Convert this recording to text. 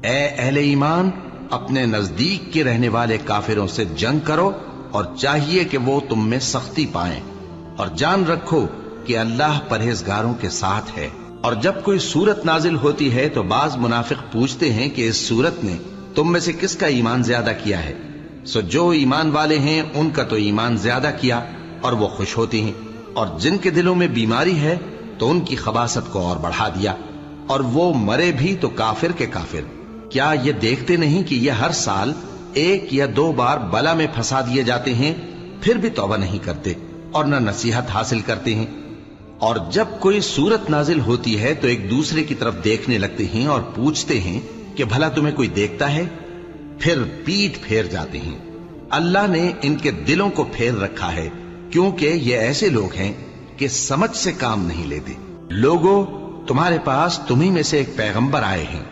اے اہل ایمان، اپنے نزدیک کے رہنے والے کافروں سے جنگ کرو اور چاہیے کہ وہ تم میں سختی پائیں، اور جان رکھو کہ اللہ پرہیزگاروں کے ساتھ ہے۔ اور جب کوئی سورت نازل ہوتی ہے تو بعض منافق پوچھتے ہیں کہ اس سورت نے تم میں سے کس کا ایمان زیادہ کیا ہے؟ سو جو ایمان والے ہیں ان کا تو ایمان زیادہ کیا اور وہ خوش ہوتی ہیں، اور جن کے دلوں میں بیماری ہے تو ان کی خباثت کو اور بڑھا دیا، اور وہ مرے بھی تو کافر کے کافر۔ کیا یہ دیکھتے نہیں کہ یہ ہر سال 1 یا 2 بار بلا میں پھنسا دیے جاتے ہیں، پھر بھی توبہ نہیں کرتے اور نہ نصیحت حاصل کرتے ہیں؟ اور جب کوئی سورت نازل ہوتی ہے تو ایک دوسرے کی طرف دیکھنے لگتے ہیں اور پوچھتے ہیں کہ بھلا تمہیں کوئی دیکھتا ہے؟ پھر پیٹھ پھیر جاتے ہیں۔ اللہ نے ان کے دلوں کو پھیر رکھا ہے، کیونکہ یہ ایسے لوگ ہیں کہ سمجھ سے کام نہیں لیتے۔ لوگوں، تمہارے پاس تمہیں میں سے ایک پیغمبر آئے ہیں،